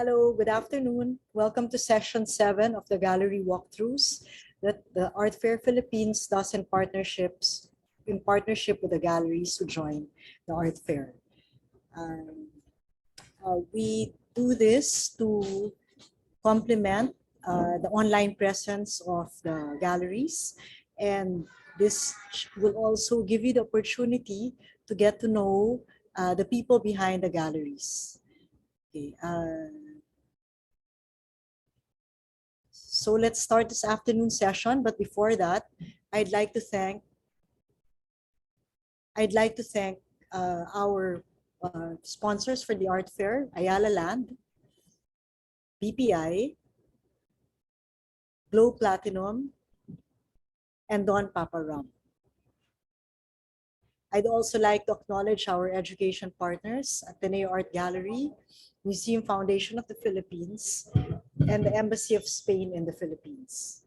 Hello, good afternoon. Welcome to session 7 of the gallery walkthroughs that the Art Fair Philippines does in partnership with the galleries who join the Art Fair. We do this to complement the online presence of the galleries, and this will also give you the opportunity to get to know the people behind the galleries. Okay, so let's start this afternoon session. But before that, I'd like to thank our sponsors for the art fair: Ayala Land, BPI, Glow Platinum, and Don Papa Rum. I'd also like to acknowledge our education partners, Ateneo Art Gallery, Museum Foundation of the Philippines, and the Embassy of Spain in the Philippines.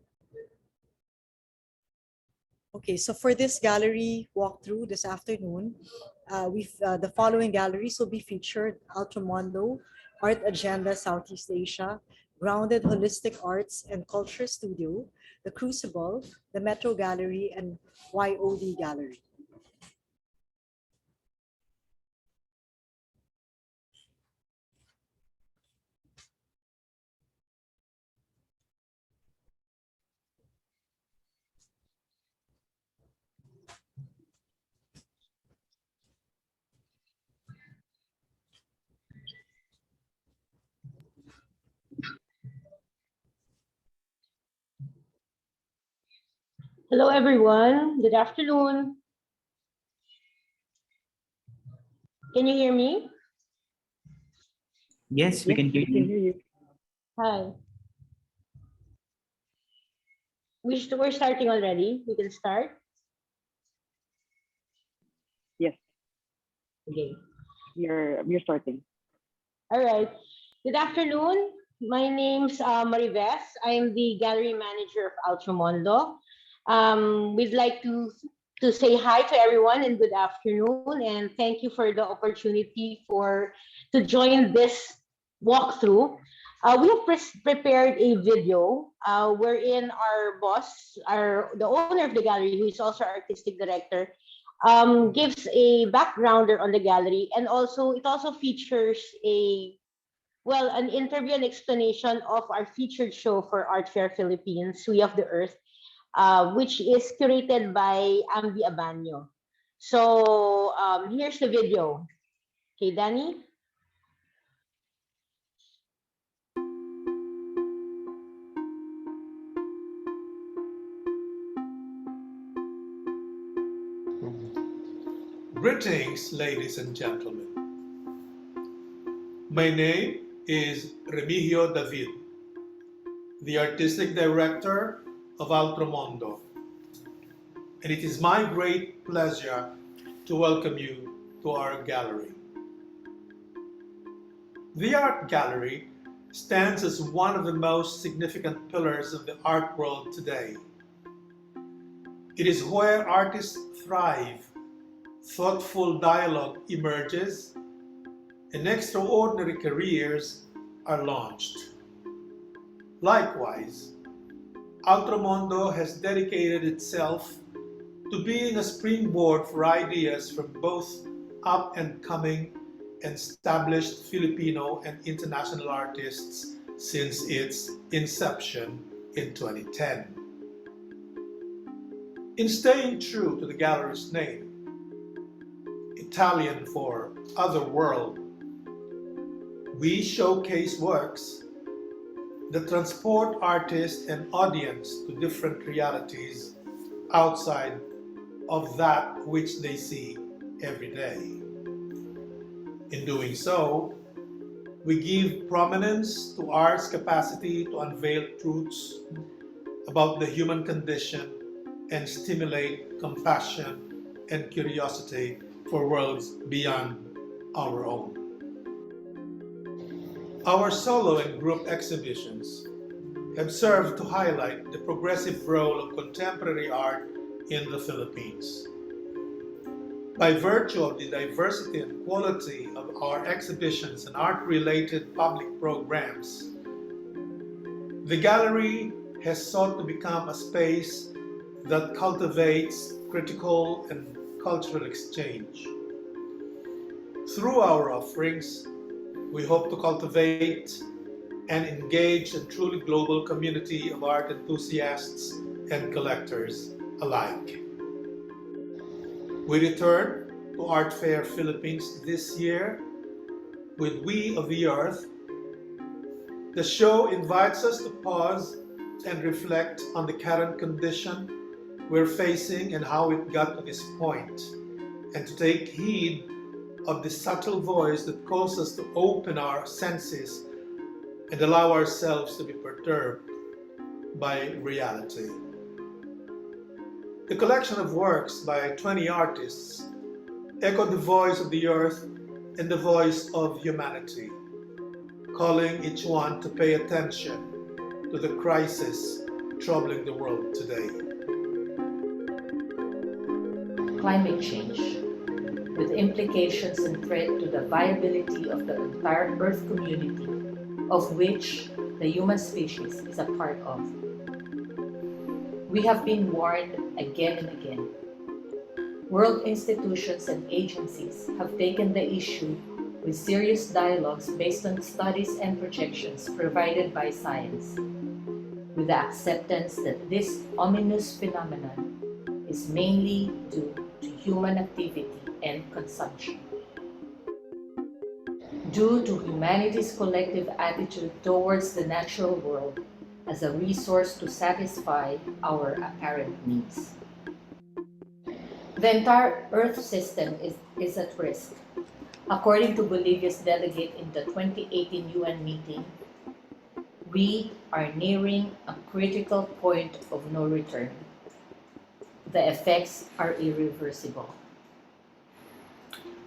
Okay, so for this gallery walkthrough this afternoon, the following galleries will be featured: Altro Mondo, Art Agenda Southeast Asia, Grounded Holistic Arts and Culture Studio, the Crucible, the Metro Gallery, and YOD Gallery. Hello, everyone. Good afternoon. Can you hear me? Yes, we can hear you. Hi. We're starting already. We can start. Yes. Okay. You're starting. All right. Good afternoon. My name's Marives. I'm the gallery manager of Altro Mondo. We'd like to say hi to everyone and good afternoon, and thank you for the opportunity to join this walkthrough. We have prepared a video wherein our boss, the owner of the gallery, who is also artistic director, gives a backgrounder on the gallery, and it also features an interview and explanation of our featured show for Art Fair Philippines, We of the Earth, which is curated by Ambi Abanyo. So here's the video. Okay, Danny? Greetings, ladies and gentlemen. My name is Remigio David, the artistic director of Altro Mondo, and it is my great pleasure to welcome you to our gallery. The art gallery stands as one of the most significant pillars of the art world today. It is where artists thrive, thoughtful dialogue emerges, and extraordinary careers are launched. Likewise, Altro Mondo has dedicated itself to being a springboard for ideas from both up-and-coming and established Filipino and international artists since its inception in 2010. In staying true to the gallery's name, Italian for other world, we showcase works that transport artists and audience to different realities outside of that which they see every day. In doing so, we give prominence to art's capacity to unveil truths about the human condition and stimulate compassion and curiosity for worlds beyond our own. Our solo and group exhibitions have served to highlight the progressive role of contemporary art in the Philippines. By virtue of the diversity and quality of our exhibitions and art-related public programs, the gallery has sought to become a space that cultivates critical and cultural exchange. Through our offerings, we hope to cultivate an engaged and truly global community of art enthusiasts and collectors alike. We return to Art Fair Philippines this year with We of the Earth. The show invites us to pause and reflect on the current condition we're facing and how it got to this point, and to take heed of the subtle voice that calls us to open our senses and allow ourselves to be perturbed by reality. The collection of works by 20 artists echoed the voice of the earth and the voice of humanity, calling each one to pay attention to the crisis troubling the world today. Climate change, with implications and threat to the viability of the entire Earth community, of which the human species is a part of. We have been warned again and again. World institutions and agencies have taken the issue with serious dialogues based on studies and projections provided by science, with the acceptance that this ominous phenomenon is mainly due to human activity and consumption. Due to humanity's collective attitude towards the natural world as a resource to satisfy our apparent needs. The entire Earth system is at risk. According to Bolivia's delegate in the 2018 UN meeting, we are nearing a critical point of no return. The effects are irreversible.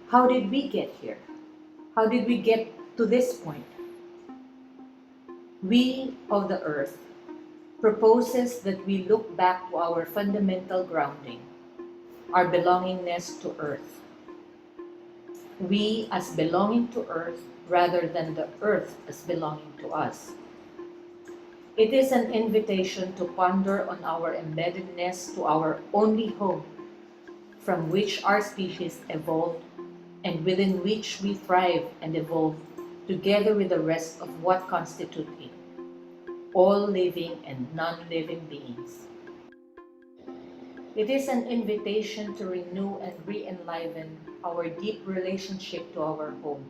How did we get here? How did we get to this point? We of the Earth proposes that we look back to our fundamental grounding, our belongingness to Earth. We as belonging to Earth rather than the Earth as belonging to us. It is an invitation to ponder on our embeddedness to our only home, from which our species evolved and within which we thrive and evolve together with the rest of what constitute it, all living and non-living beings. It is an invitation to renew and re-enliven our deep relationship to our home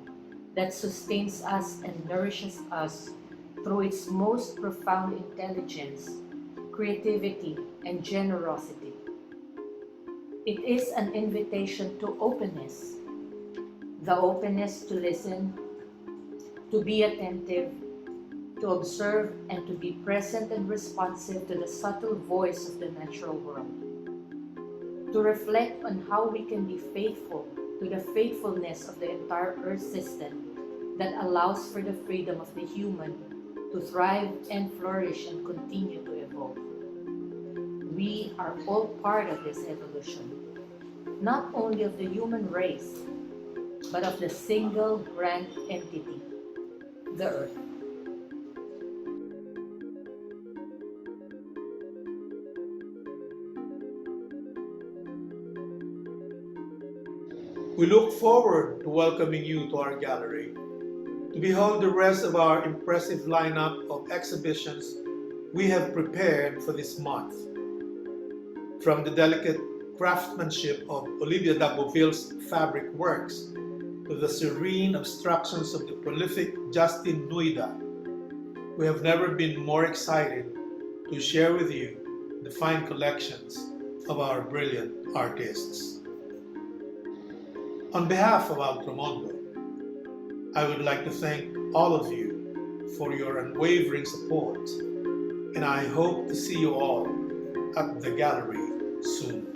that sustains us and nourishes us through its most profound intelligence, creativity, and generosity. It is an invitation to openness, the openness to listen, to be attentive, to observe, and to be present and responsive to the subtle voice of the natural world. To reflect on how we can be faithful to the faithfulness of the entire Earth system that allows for the freedom of the human to thrive and flourish and continue to evolve. We are all part of this evolution, not only of the human race, but of the single grand entity, the Earth. We look forward to welcoming you to our gallery to behold the rest of our impressive lineup of exhibitions we have prepared for this month. From the delicate craftsmanship of Olivia Daboville's fabric works to the serene abstractions of the prolific Justin Nuida, we have never been more excited to share with you the fine collections of our brilliant artists. On behalf of Altro Mondo, I would like to thank all of you for your unwavering support, and I hope to see you all at the gallery soon.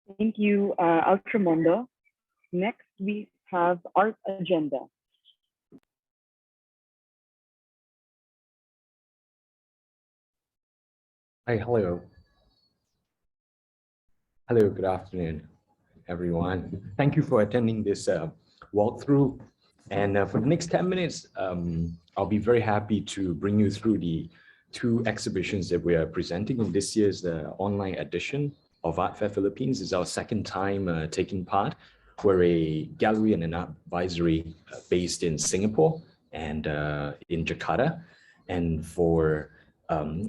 Thank you, Mondo. Next, we have Art Agenda. Hi, hello. Hello, good afternoon, everyone. Thank you for attending this walkthrough. And for the next 10 minutes, I'll be very happy to bring you through the two exhibitions that we are presenting in this year's online edition of Art Fair Philippines. It's our second time taking part. We're a gallery and an art advisory based in Singapore and in Jakarta. And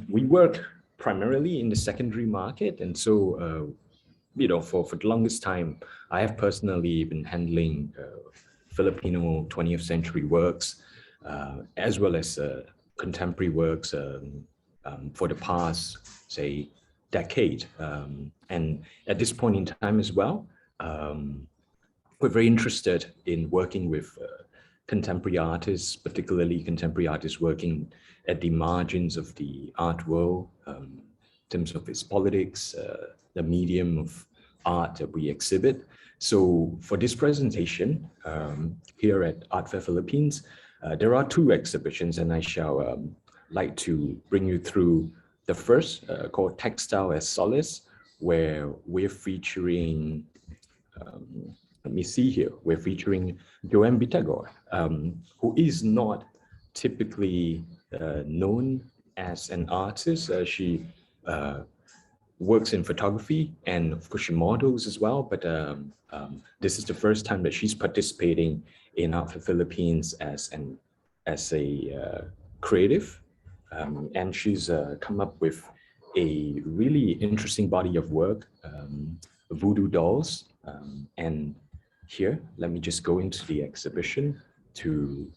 we work primarily in the secondary market. And so for the longest time, I have personally been handling Filipino 20th century works, as well as contemporary works for the past, say, decade. And at this point in time as well, we're very interested in working with contemporary artists, particularly contemporary artists working at the margins of the art world, in terms of its politics, the medium of art that we exhibit. So for this presentation here at Art Fair Philippines, there are two exhibitions, and I shall like to bring you through the first, called Textile as Solace, where we're featuring, let me see here, we're featuring Joanne Bitagor, who is not typically known as an artist. She works in photography, and of course she models as well, but this is the first time that she's participating in Art for Philippines as a creative, and she's come up with a really interesting body of work, voodoo dolls, and here, let me just go into the exhibition to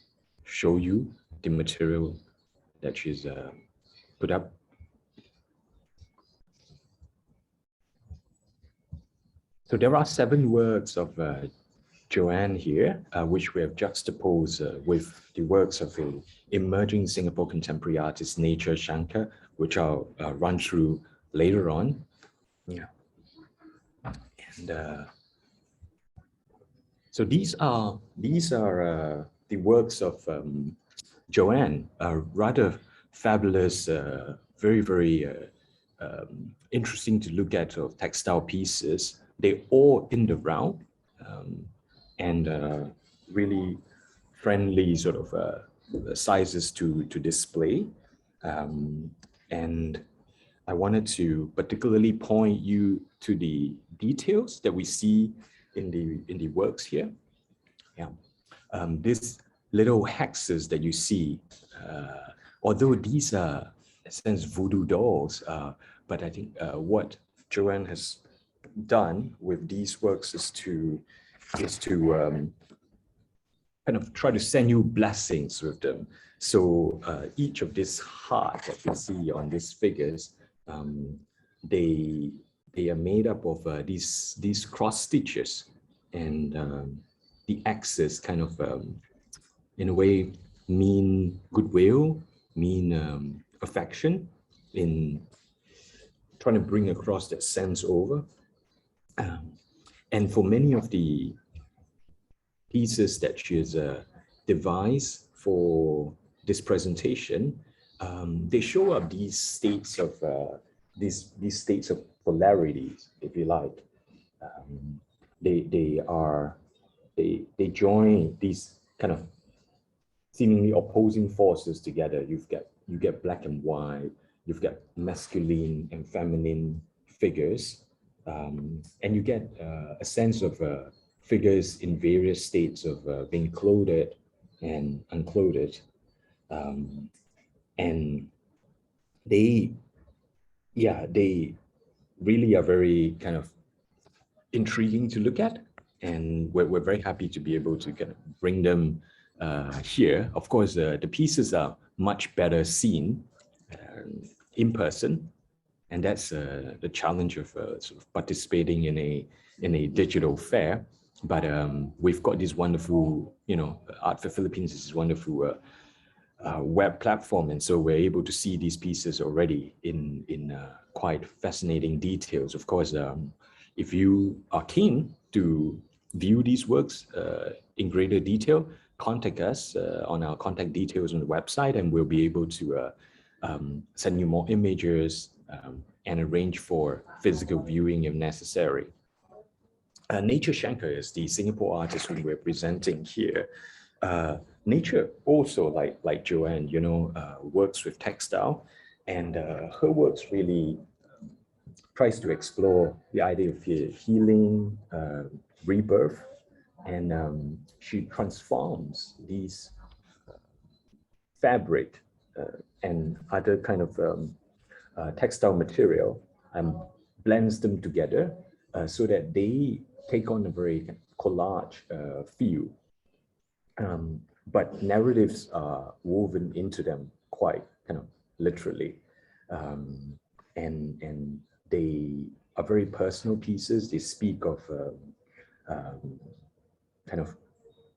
show you the material that she's put up. So there are 7 works of Joanne here, which we have juxtaposed with the works of an emerging Singapore contemporary artist, Nature Shankar, which I'll run through later on. Yeah. And so these are the works of Joanne, rather fabulous, very, very interesting to look at of textile pieces. They're all in the round, and really friendly sort of sizes to display. And I wanted to particularly point you to the details that we see in the works here. Yeah, these little hexes that you see, although these are in a sense voodoo dolls, but I think what Joanne has done with these works is to kind of try to send you blessings with them. So each of these hearts that you see on these figures, they are made up of these cross stitches, and the axis kind of in a way mean goodwill, mean affection, in trying to bring across that sense over. And for many of the pieces that she has devised for this presentation, they show up these states of these states of polarities, if you like. They join these kind of seemingly opposing forces together. You get black and white, you've got masculine and feminine figures, and you get a sense of figures in various states of being clothed and unclothed, and they really are very kind of intriguing to look at, and we're very happy to be able to kind of bring them here. Of course, the pieces are much better seen in person, and that's the challenge of sort of participating in a digital fair. But we've got this wonderful, Art for Philippines is this wonderful web platform, and so we're able to see these pieces already in quite fascinating details. Of course, if you are keen to view these works in greater detail, contact us on our contact details on the website, and we'll be able to send you more images and arrange for physical viewing if necessary. Nature Shankar is the Singapore artist whom we're presenting here. Nature also, like Joanne, you know, works with textile, and her works really tries to explore the idea of healing, rebirth, and she transforms these fabric and other kind of textile material and blends them together so that they take on a very collage feel. But narratives are woven into them quite kind of literally. And they are very personal pieces. They speak of kind of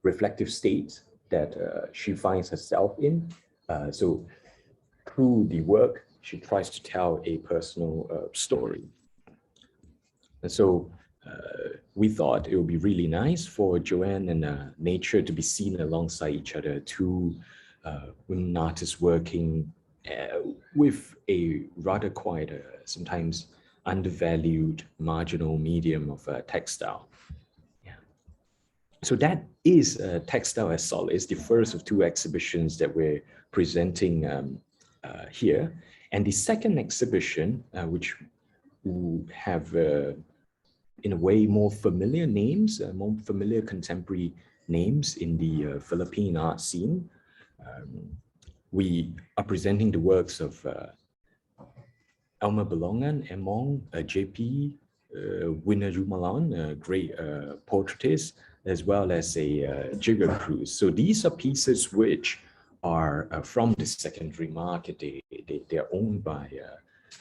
reflective states that she finds herself in. So through the work, she tries to tell a personal story. And so we thought it would be really nice for Joanne and Nature to be seen alongside each other, two women artists working with a rather quite sometimes undervalued marginal medium of textile. Yeah. So that is Textile as Solid. It's the first of two exhibitions that we're presenting here. And the second exhibition, which will have in a way more familiar names, more familiar contemporary names in the Philippine art scene. We are presenting the works of Elmer Balongan, Emong, JP, Winner Jumalan, a great portraitist, as well as a Jigger Cruz. So these are pieces which are from the secondary market. They're owned by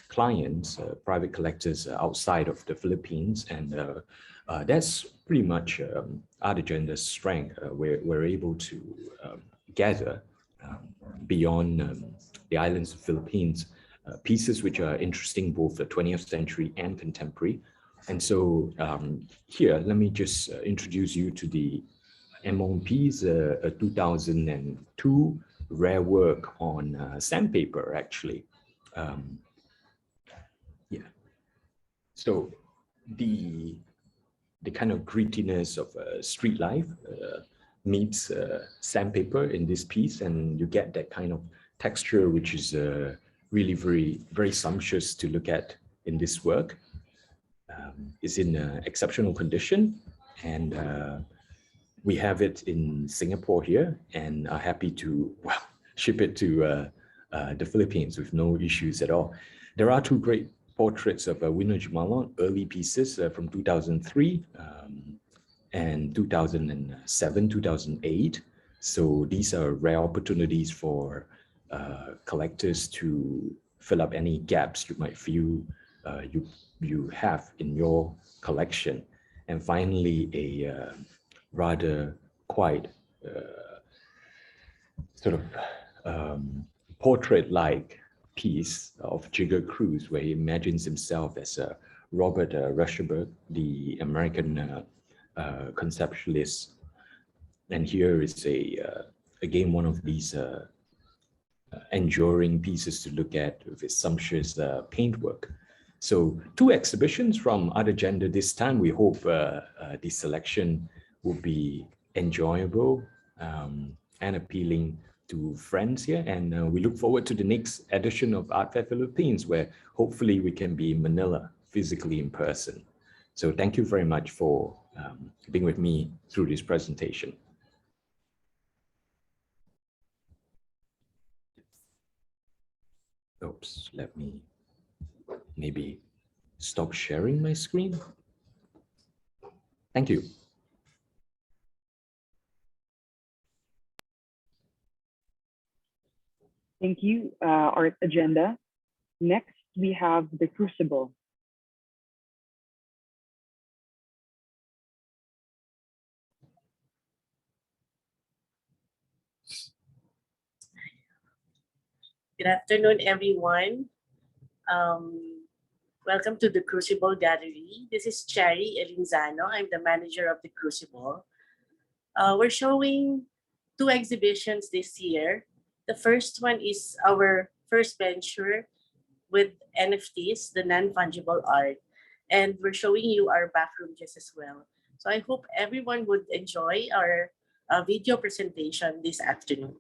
clients, private collectors outside of the Philippines, and that's pretty much Art Agenda's strength. We're able to gather beyond the islands of Philippines pieces which are interesting both the 20th century and contemporary. And so here, let me just introduce you to the Emong piece, a 2002 rare work on sandpaper, actually. Yeah. So the kind of grittiness of street life meets sandpaper in this piece, and you get that kind of texture, which is really very sumptuous to look at in this work. It's in exceptional condition, and we have it in Singapore here, and are happy to ship it to the Philippines with no issues at all. There are two great portraits of Winner Jumalan, early pieces from 2003 and 2007, 2008. So these are rare opportunities for collectors to fill up any gaps you might feel you have in your collection. And finally, a rather quite sort of portrait-like piece of Jigger Cruz, where he imagines himself as Robert Rauschenberg, the American conceptualist. And here is again one of these enduring pieces to look at with its sumptuous paintwork. So two exhibitions from Art Agenda this time. We hope the selection will be enjoyable and appealing to friends here. And we look forward to the next edition of Art Fair Philippines, where hopefully we can be in Manila physically in person. So thank you very much for being with me through this presentation. Oops, let me maybe stop sharing my screen. Thank you. Thank you, Art Agenda. Next, we have the Crucible. Good afternoon, everyone. Welcome to the Crucible Gallery. This is Cherry Elinzano. I'm the manager of the Crucible. We're showing two exhibitions this year. The first one is our first venture with NFTs, the non-fungible art. And we're showing you our backroom just as well. So I hope everyone would enjoy our video presentation this afternoon.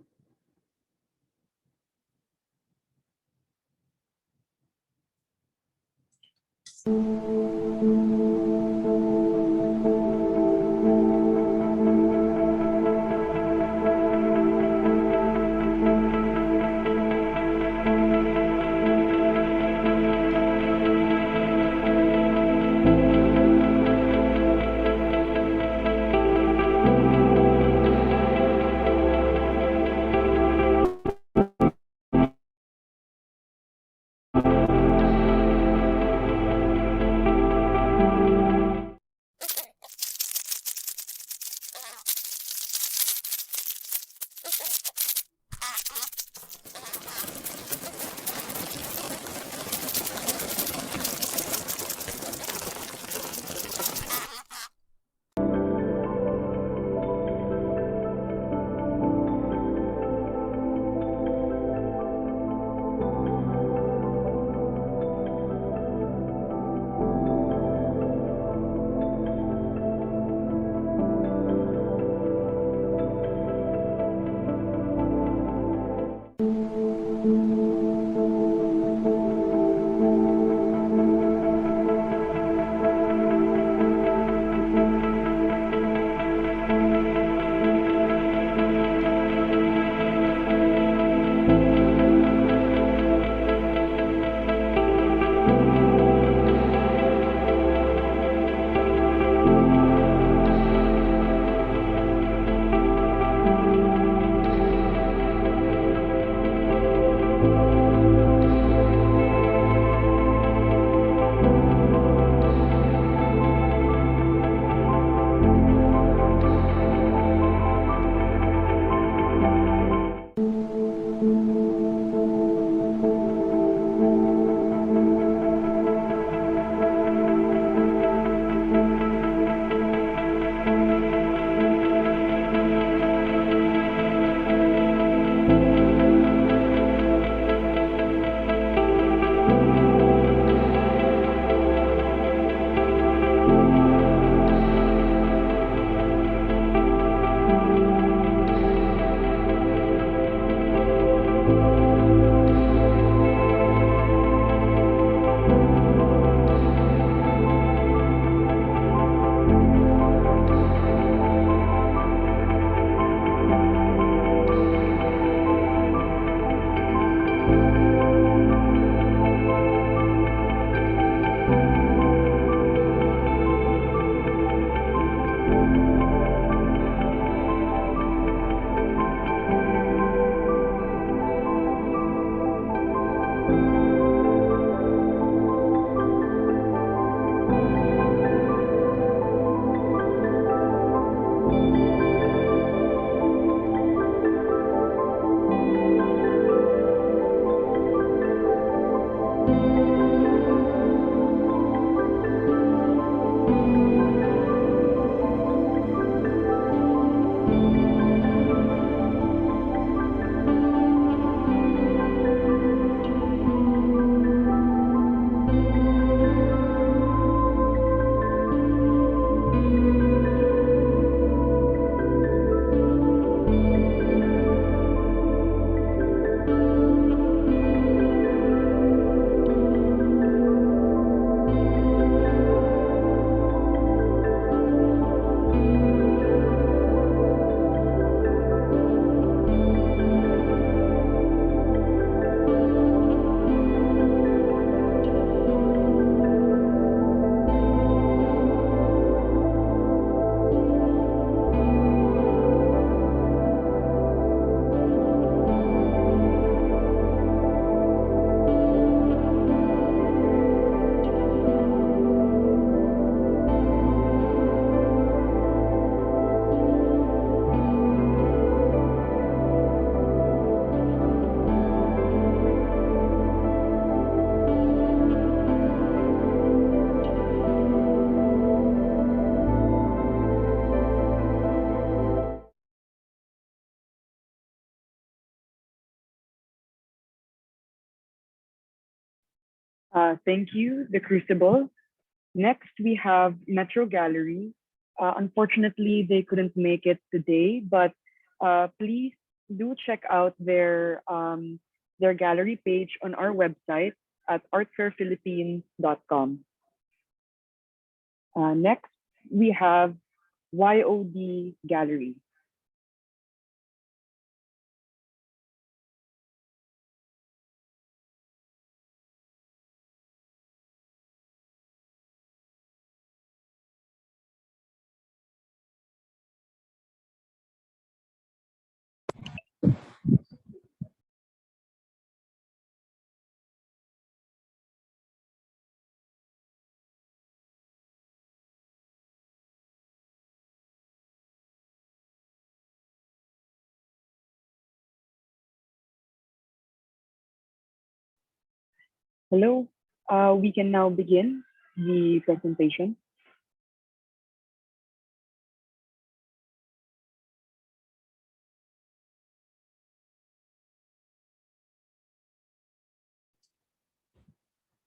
Thank you, the Crucible. Next, we have Metro Gallery. Unfortunately, they couldn't make it today, but please do check out their gallery page on our website at artfairphilippines.com. Next, we have YOD Gallery. Hello, we can now begin the presentation.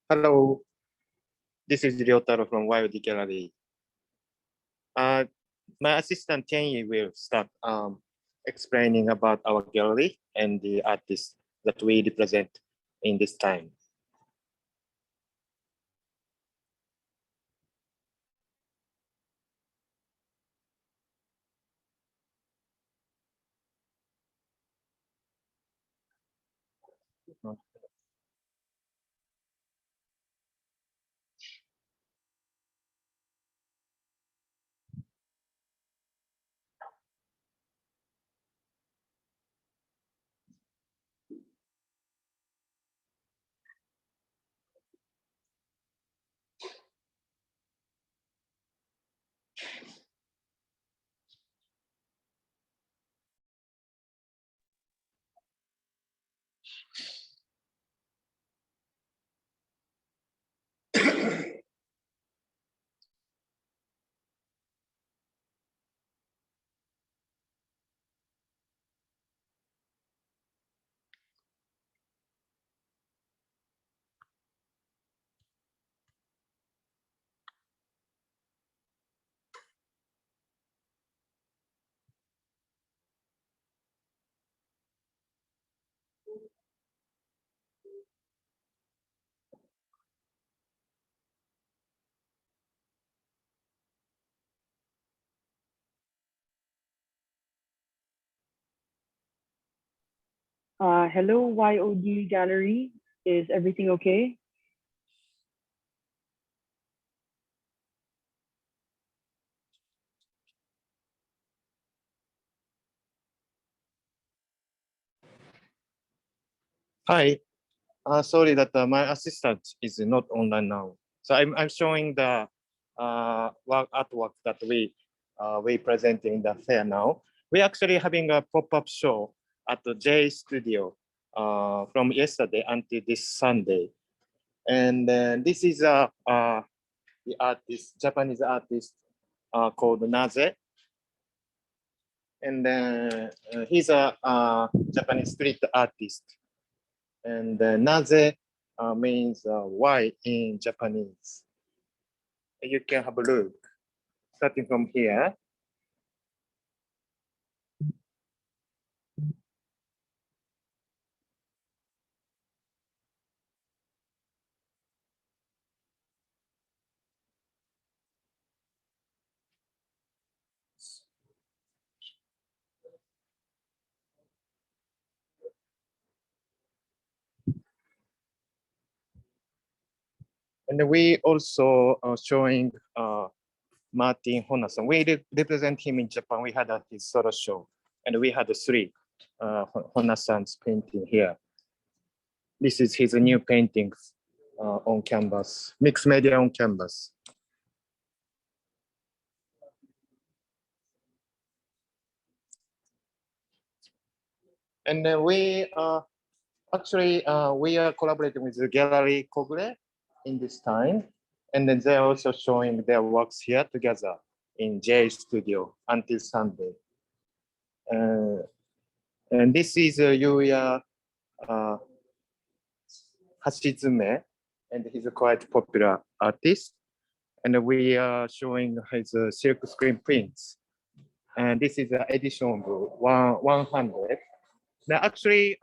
Hello, this is Ryotaro from YOD Gallery. My assistant Kenyi will start explaining about our gallery and the artists that we represent in this time. Hello, YOD Gallery. Is everything okay? Hi, sorry that my assistant is not online now. So I'm showing the artwork that we present in the fair now. We're actually having a pop-up show at the J Studio from yesterday until this Sunday. And this is the artist, Japanese artist called Naze. And he's a Japanese street artist. And Naze means why in Japanese. You can have a look, starting from here. And we also showing Martin Honasan. We represent him in Japan. We had his solo show, and we had three Honasan's painting here. This is his new paintings on canvas, mixed media on canvas. And then we actually we are collaborating with the Gallery Kogure in this time. And then they're also showing their works here together in J Studio until Sunday. And this is Yuya Hashizume. and he's a quite popular artist. And we are showing his silk screen prints. And this is the edition of 100. Now, actually,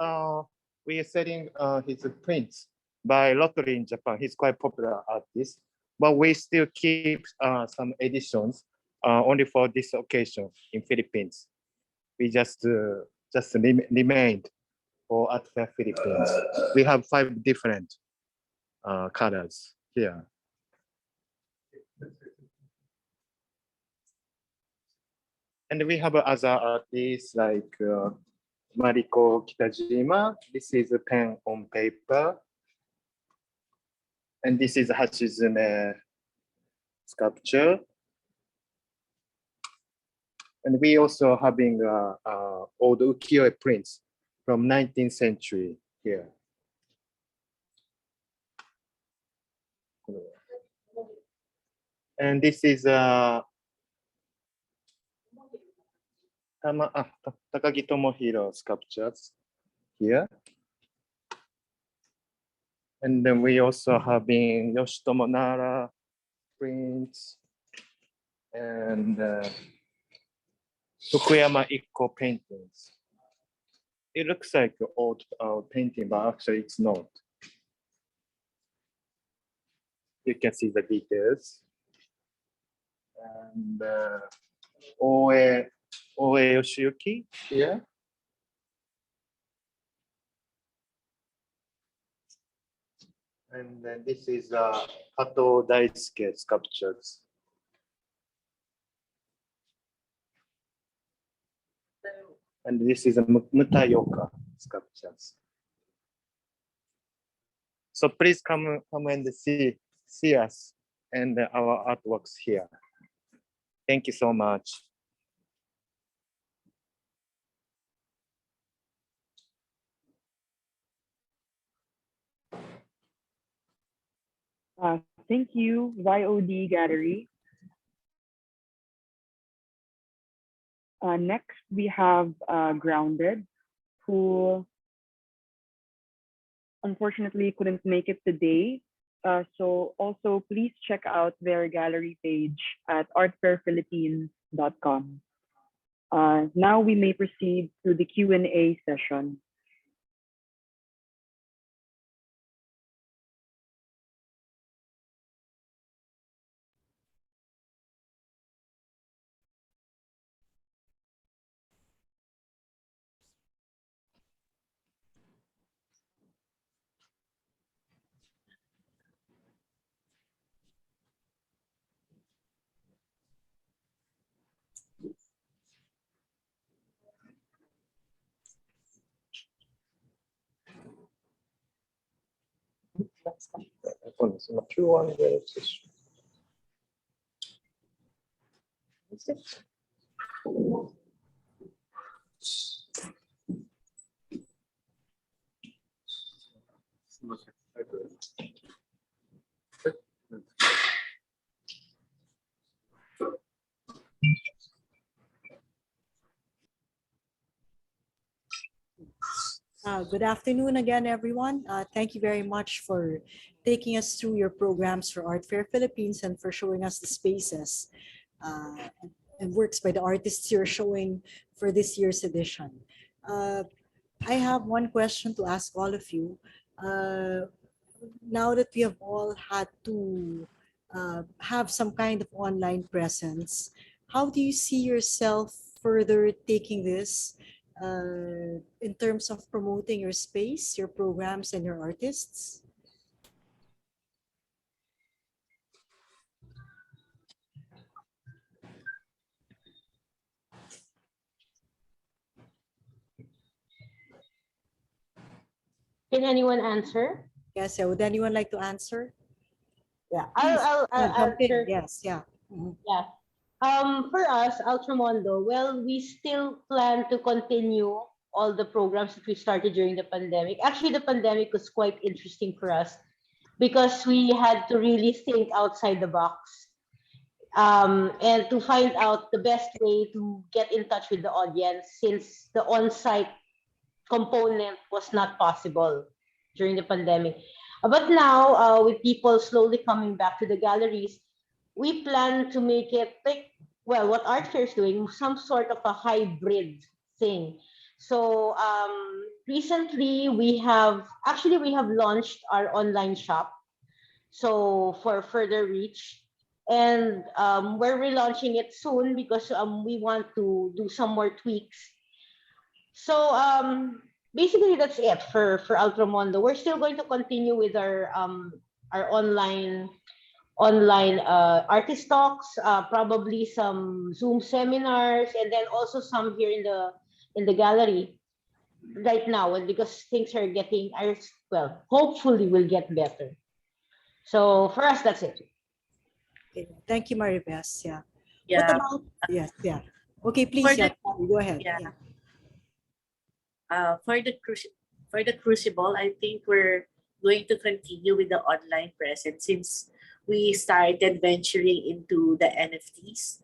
we are selling his prints by lottery in Japan. He's quite popular artist, but we still keep some editions only for this occasion in Philippines. We just remained for Art Fair Philippines. We have 5 different colors here. And we have other artists like Mariko Kitajima. This is a pen on paper. And this is Hashizume sculpture. And we also having old ukiyo-e prints from 19th century here. And this is Takagi Tomohiro sculptures here. And then we also having Yoshitomo Nara prints and Fukuyama Ikko paintings. It looks like an old painting, but actually it's not. You can see the details. And Oe Yoshiyuki here. And then this is Kato Daisuke sculptures. And this is a Mutayoka sculptures. So please come and see us and our artworks here. Thank you so much. Thank you, YOD Gallery. Next, we have Grounded, who unfortunately couldn't make it today. So also please check out their gallery page at artfairphilippines.com. Now we may proceed to the Q&A session. Good afternoon again, everyone. Thank you very much for taking us through your programs for Art Fair Philippines and for showing us the spaces and works by the artists you're showing for this year's edition. I have one question to ask all of you. Now that we have all had to have some kind of online presence, how do you see yourself further taking this in terms of promoting your space, your programs, and your artists? Can anyone answer? Yes, yeah. Would anyone like to answer? Yeah, Please, I'll jump in. answer. Yes, yeah. Mhm. Yeah. For us, Mondo, well, we still plan to continue all the programs that we started during the pandemic. Actually, the pandemic was quite interesting for us because we had to really think outside the box and to find out the best way to get in touch with the audience since the on-site component was not possible during the pandemic. But now, with people slowly coming back to the galleries, we plan to make it like, well, what art fair is doing, some sort of a hybrid thing. So recently we have launched our online shop. So for further reach, and we're relaunching it soon because we want to do some more tweaks. So basically that's it for Ultramondo. We're still going to continue with our online artist talks, probably some Zoom seminars, and then also some here in the gallery right now, and because things are getting well, hopefully will get better. So for us, that's it. Okay. Thank you, Maribes. Yeah. What Yeah. about, yes, yeah. Okay, please, For yeah, the go ahead. yeah. Yeah. For the Crucible, I think we're going to continue with the online presence since we started venturing into the NFTs.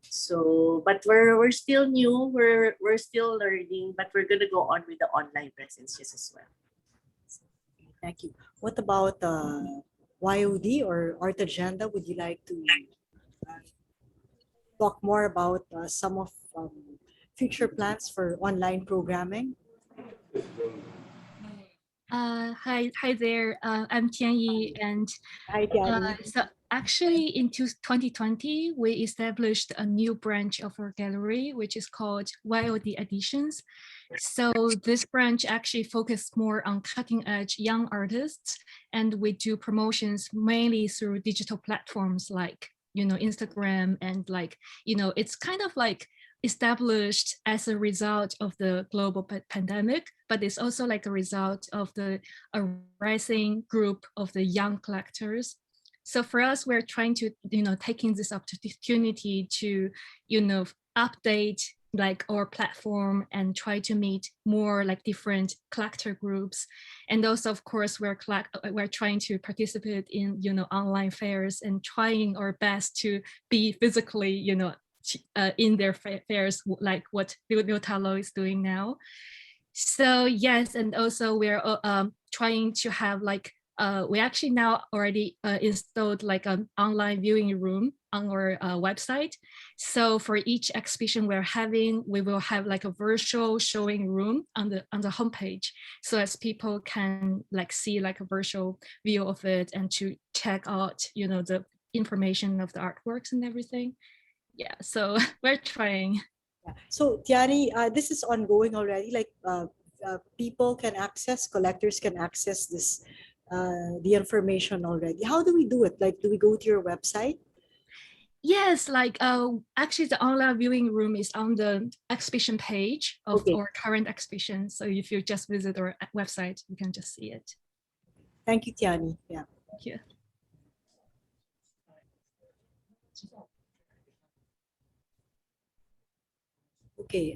So, but we're still new. We're still learning, but we're gonna go on with the online presence just as well. Thank you. What about YOD or Art Agenda? Would you like to talk more about some of future plans for online programming? Hi there. I'm Tianyi, and Hi, Tiani. so actually in 2020, we established a new branch of our gallery, which is called YOD Editions. So this branch actually focuses more on cutting edge young artists, and we do promotions mainly through digital platforms like, Instagram, and it's kind of like established as a result of the global pandemic, but it's also like a result of a rising group of the young collectors. So for us, we're trying to, taking this opportunity to, update like our platform and try to meet more like different collector groups. And also, of course, we're trying to participate in, online fairs and trying our best to be physically, in their fairs, like what Liotalo is doing now. So yes, and also we're trying to have like, we actually now already installed like an online viewing room on our website. So for each exhibition we're having, we will have like a virtual showing room on the homepage, so as people can like see like a virtual view of it and to check out, the information of the artworks and everything. Yeah, so we're trying. Yeah. So Tiani, this is ongoing already. Like people can access, collectors can access this, the information already. How do we do it? Like, do we go to your website? Yes, like actually the online viewing room is on the exhibition page of Okay. our current exhibition. So if you just visit our website, you can just see it. Thank you, Tiani. Yeah. Thank you. Okay.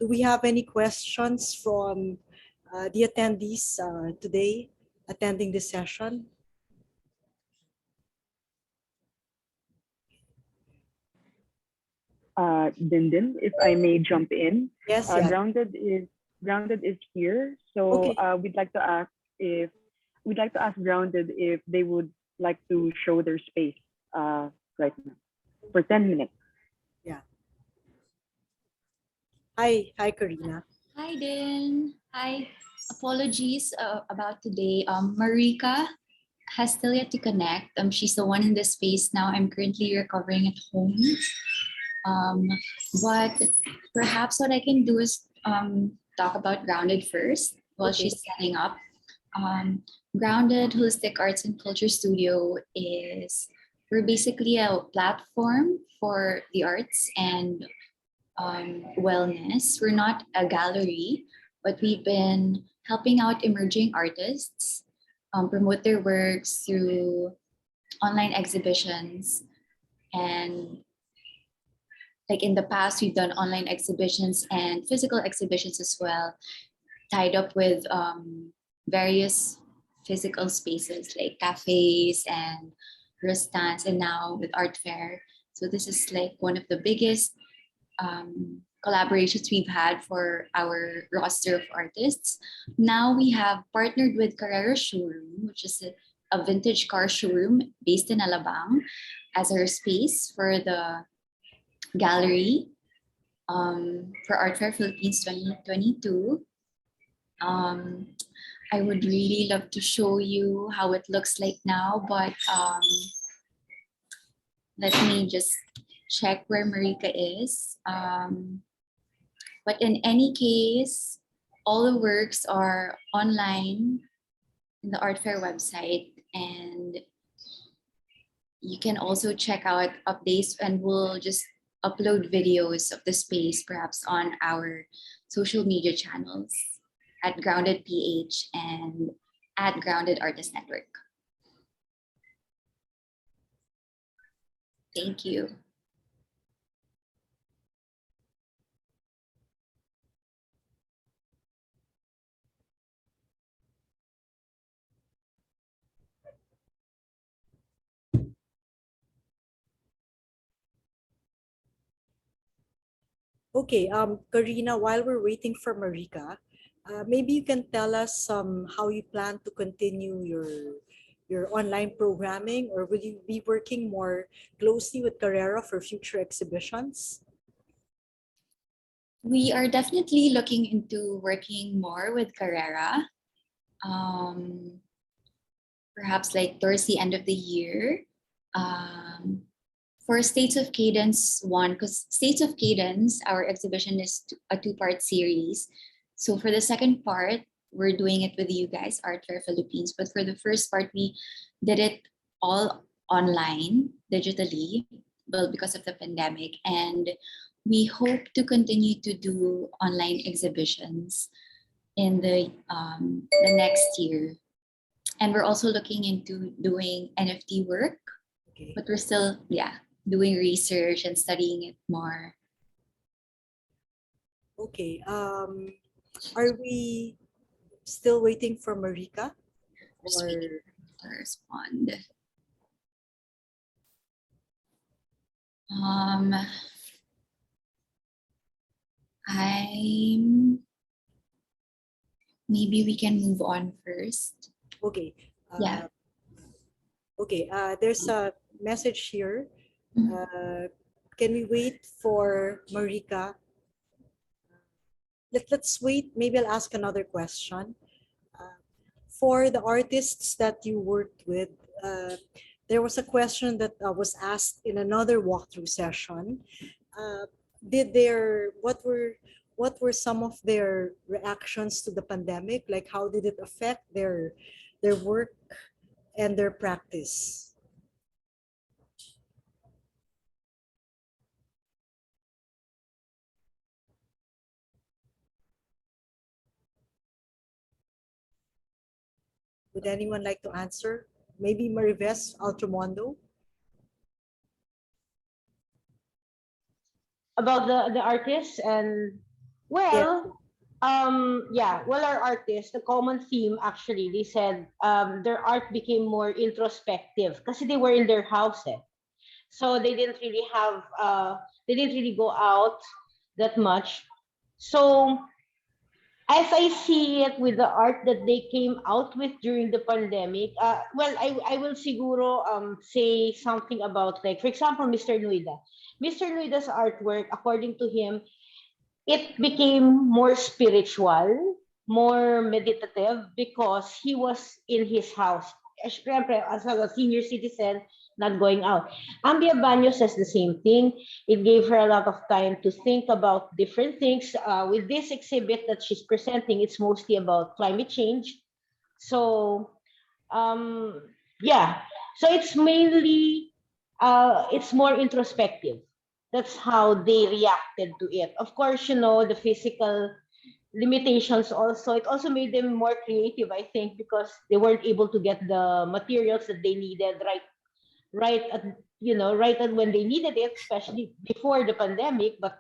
Do we have any questions from the attendees today attending this session? Dindin, if I may jump in. Yes. Yeah. Grounded is here. So Okay. we'd like to ask Grounded if they would like to show their space right now for 10 minutes. Yeah. Hi, Karina. Hi, Din. Hi. Apologies about today. Marika has still yet to connect. She's the one in the space now. I'm currently recovering at home. But perhaps what I can do is talk about Grounded first while Okay. she's setting up. Grounded Holistic Arts and Culture Studio we're basically a platform for the arts and wellness. We're not a gallery, but we've been helping out emerging artists promote their works through online exhibitions. And like in the past, we've done online exhibitions and physical exhibitions as well, tied up with various physical spaces like cafes and restaurants, and now with art fair. So this is like one of the biggest collaborations we've had for our roster of artists. Now we have partnered with Carrera Showroom, which is a vintage car showroom based in Alabang, as our space for the gallery for Art Fair Philippines 2022. I would really love to show you how it looks like now, but let me just check where Marika is. But in any case, all the works are online in the Art Fair website, and you can also check out updates, and we'll just upload videos of the space perhaps on our social media channels at Grounded PH and at Grounded Artist Network. Thank you. Okay, Karina, while we're waiting for Marika, maybe you can tell us how you plan to continue your online programming, or will you be working more closely with Carrera for future exhibitions? We are definitely looking into working more with Carrera. Perhaps like towards the end of the year. For States of Cadence 1, because States of Cadence, our exhibition is a two-part series. So for the second part, we're doing it with you guys, Art Fair Philippines. But for the first part, we did it all online, digitally, well, because of the pandemic. And we hope to continue to do online exhibitions in the next year. And we're also looking into doing NFT work, Okay. but we're still, doing research and studying it more. Okay. Are we still waiting for Marika? Or To respond. Maybe we can move on first. okay. Yeah. Okay. There's a message here. Mhm. Can we wait for Marika? Let's wait. Maybe I'll ask another question. For the artists that you worked with, there was a question that was asked in another walkthrough session. What were some of their reactions to the pandemic? Like, how did it affect their work and their practice? Would anyone like to answer? Maybe Marives, Mondo? About the artists and Yeah. our artists, the common theme actually, they said their art became more introspective because they were in their house, so they didn't really have they didn't really go out that much. So as I see it with the art that they came out with during the pandemic, I will siguro say something about, like, for example, Mr. Nuida. Mr. Nuida's artwork, according to him, it became more spiritual, more meditative because he was in his house. Siyempre, as a senior citizen, not going out. Ambia Banyo says the same thing. It gave her a lot of time to think about different things. With this exhibit that she's presenting, it's mostly about climate change. So, yeah. So it's mainly, it's more introspective. That's how they reacted to it. Of course, the physical limitations also. It also made them more creative, I think, because they weren't able to get the materials that they needed right at when they needed it, especially before the pandemic. But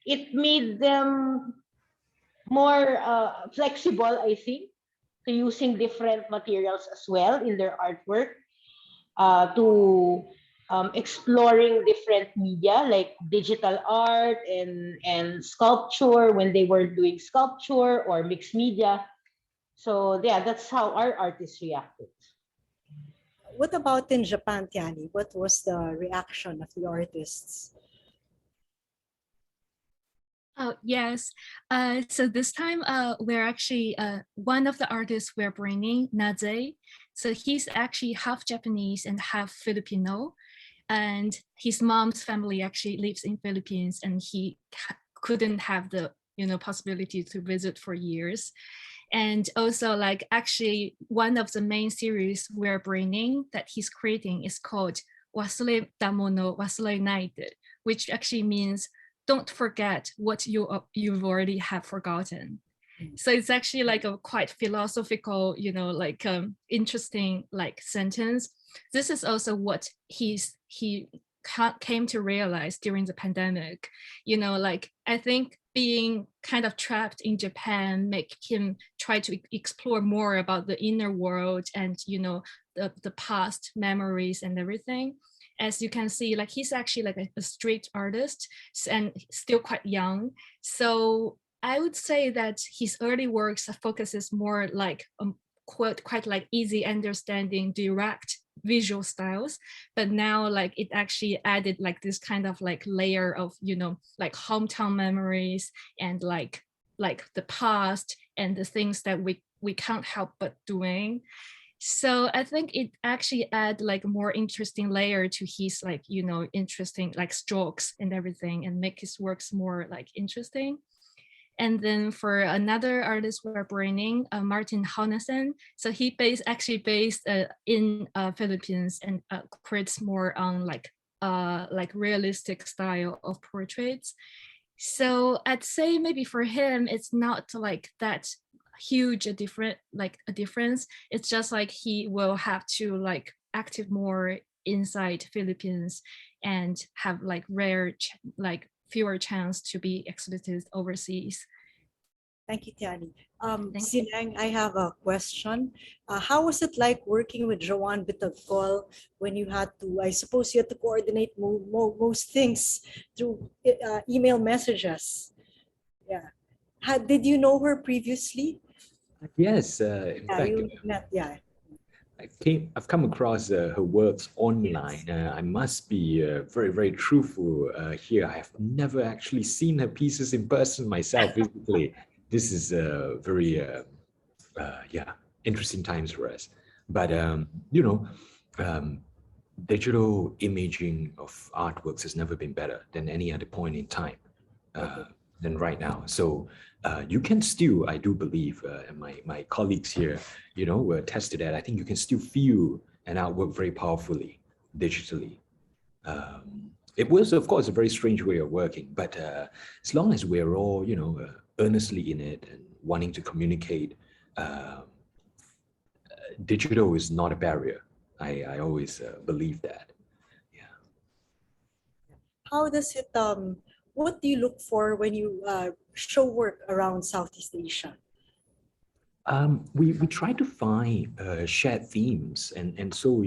it made them more flexible, I think, to using different materials as well in their artwork, to exploring different media like digital art and sculpture when they were doing sculpture or mixed media. So yeah, that's how our artists reacted. What about in Japan, Tiani? What was the reaction of the artists? Oh, yes. So this time, we're actually, one of the artists we're bringing, Naze. So he's actually half Japanese and half Filipino. And his mom's family actually lives in Philippines, and he couldn't have the, possibility to visit for years. And also, like, actually, one of the main series we're bringing that he's creating is called Wasure Damono Wasure Naide, which actually means don't forget what you've already have forgotten. So it's actually like a quite philosophical, like interesting like sentence. This is also what he came to realize during the pandemic. Like I think being kind of trapped in Japan make him try to explore more about the inner world and the past memories and everything. As you can see, like he's actually like a street artist and still quite young. So I would say that his early works focuses more like quite like easy understanding, direct visual styles, but now like it actually added like this kind of like layer of like hometown memories and like the past and the things that we can't help but doing. So I think it actually add like a more interesting layer to his like interesting like strokes and everything, and make his works more like interesting. And then for another artist we're bringing, Martin Honasen. So he actually based in Philippines and creates more on like realistic style of portraits. So I'd say maybe for him it's not like that huge a difference. It's just like he will have to like active more inside Philippines and have like fewer chance to be exhibited overseas. Thank you, Tiani. Thank you. Sinang, I have a question. How was it like working with Joanne Bitagcol when you had to, I suppose you had to coordinate most things through email messages? Yeah. Did you know her previously? Yes, in Yeah, fact, you met, yeah. I've come across her works online. Yes. I must be very, very truthful here. I have never actually seen her pieces in person myself physically. This is very, yeah, interesting times for us. But, um, digital imaging of artworks has never been better than any other point in time than right now. So you can still, I do believe, and my colleagues here, were tested at, I think you can still feel an artwork very powerfully digitally. It was, of course, a very strange way of working, but as long as we're all, earnestly in it and wanting to communicate, digital is not a barrier. I always believe that. Yeah. How does it, what do you look for when you show work around Southeast Asia? We try to find shared themes, and so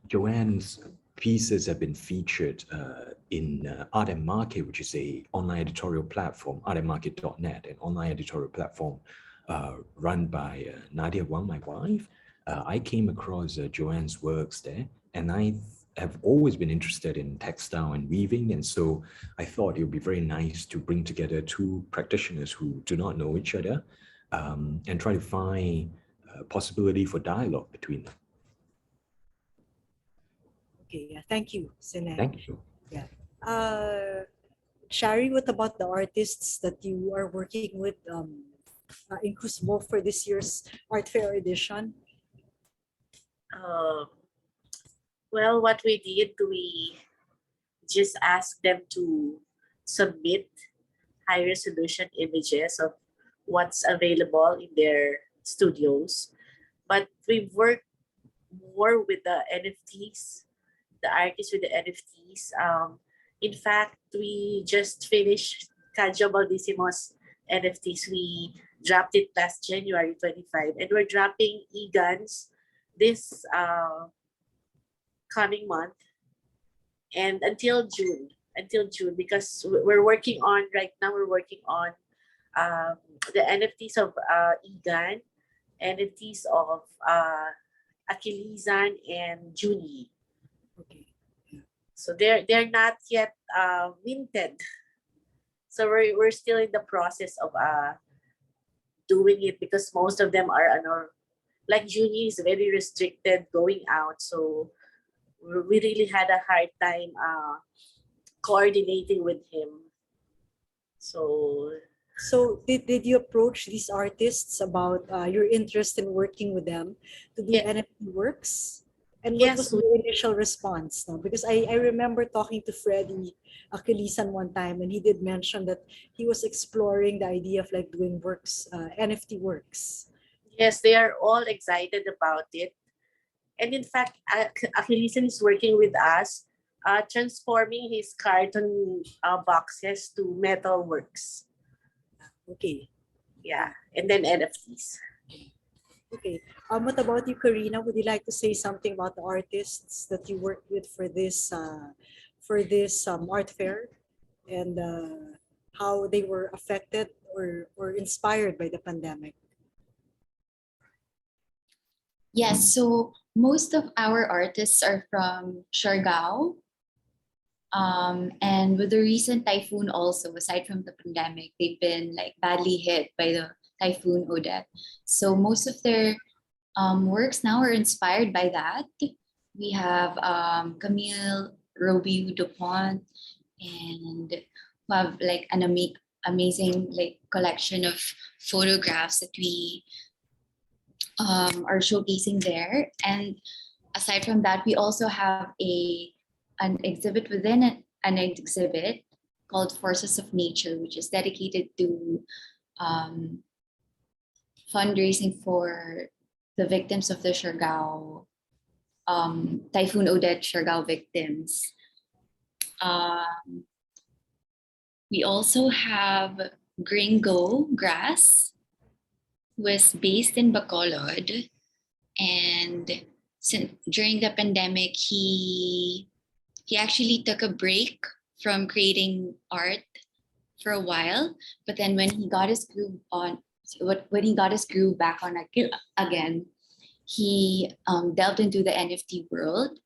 Joanne's pieces have been featured in Art and Market, which is a online editorial platform, artandmarket.net, an online editorial platform run by Nadia Wang, my wife. I came across Joanne's works there, and I have always been interested in textile and weaving, and so I thought it would be very nice to bring together two practitioners who do not know each other and try to find a possibility for dialogue between them. Okay, yeah, thank you, Sinang. Thank you. Yeah. Shari, what about the artists that you are working with in Crucible for this year's Art Fair edition? Well, what we did, we just asked them to submit high resolution images of what's available in their studios. But we've worked more with the NFTs, the artists with the NFTs. In fact, we just finished Kadjo Baldissimo's NFTs. We dropped it last January 25, and we're dropping Egan's this coming month and until June, because we're working on right now. We're working on the NFTs of Egan, NFTs of Achillesan and Junie. Okay. So they're not yet minted. So we're still in the process of doing it because most of them are like Junie is very restricted going out. So we really had a hard time coordinating with him. So did you approach these artists about your interest in working with them to do Yeah. NFT works? And what was Yes, your initial response? No? Because I remember talking to Freddie Achillesan one time, and he did mention that he was exploring the idea of like doing works, NFT works. yes, they are all excited about it. And in fact, Achillesan is working with us, transforming his carton boxes to metal works. Okay. Yeah, and then NFTs. Okay. What about you, Karina? Would you like to say something about the artists that you worked with for this art fair, and how they were affected or inspired by the pandemic? Yes, so most of our artists are from Siargao. And with the recent typhoon also, aside from the pandemic, they've been like badly hit by the typhoon Odette. So most of their works now are inspired by that. We have Camille Roby Dupont, and who have like an amazing like collection of photographs that we are showcasing there. And aside from that, we also have an exhibit within an exhibit called Forces of Nature, which is dedicated to fundraising for the victims of the Siargao, Typhoon Odette Siargao victims. We also have Gringo Grass, who was based in Bacolod, and during the pandemic, he actually took a break from creating art for a while, but then when he got his groove back on again, he delved into the NFT world.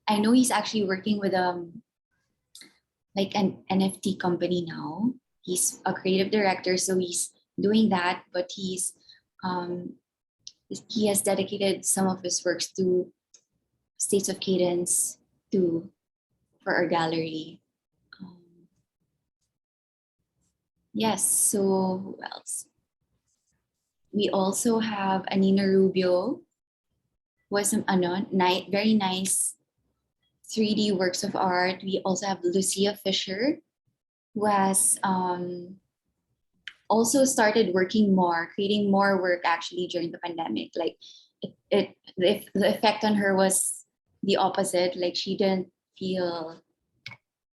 I know he's actually working with like an NFT company now. He's a creative director, so he's doing that, but he has dedicated some of his works to States of Cadence for our gallery. Yes, so who else? We also have Anina Rubio, who has some very nice 3D works of art. We also have Lucia Fisher, who has also started working more, creating more work actually during the pandemic. Like the effect on her was the opposite. Like she didn't feel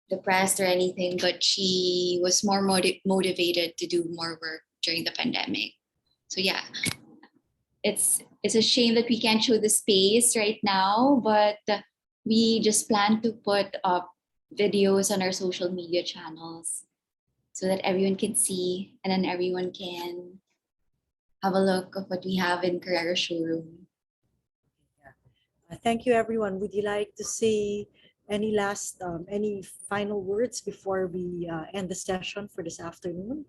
depressed or anything, but she was more motivated to do more work during the pandemic. So yeah, it's a shame that we can't show the space right now, but we just plan to put up videos on our social media channels so that everyone can see, and then everyone can have a look of what we have in Carrera showroom. Thank you, everyone. Would you like to say any final words before we end the session for this afternoon?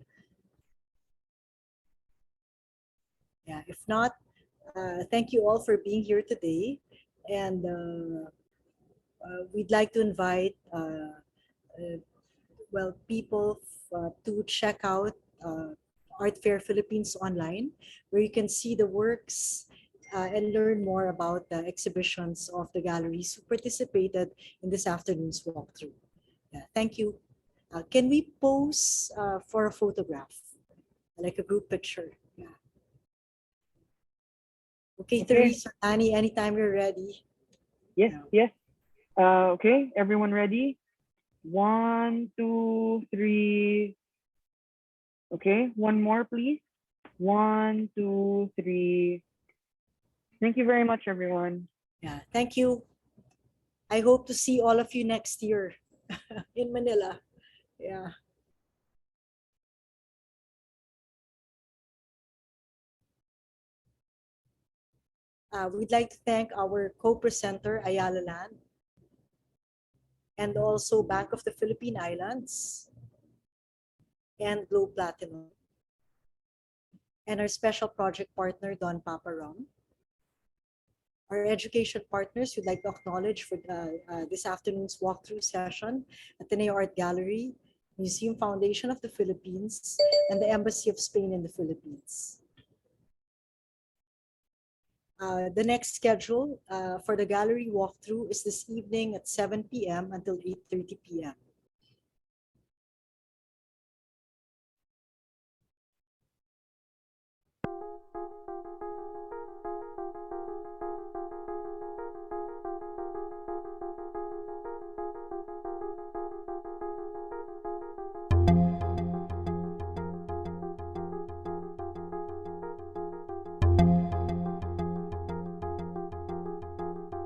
Yeah, if not, thank you all for being here today. And we'd like to invite people to check out Art Fair Philippines online, where you can see the works and learn more about the exhibitions of the galleries who participated in this afternoon's walkthrough. Yeah, thank you. Can we pose for a photograph, like a group picture? Yeah. Okay, Teresa, Annie, anytime you're ready. Yes, yes. Okay, everyone ready? 1, 2, 3. Okay, one more, please. 1, 2, 3. Thank you very much, everyone. Yeah, thank you. I hope to see all of you next year in Manila. Yeah. We'd like to thank our co-presenter, Ayala Land, and also Bank of the Philippine Islands, and Globe Platinum, and our special project partner, Don Paparom. Our education partners we'd like to acknowledge for this afternoon's walkthrough session: Ateneo Art Gallery, Museum Foundation of the Philippines, and the Embassy of Spain in the Philippines. The next schedule for the gallery walkthrough is this evening at 7 p.m. until 8:30 p.m.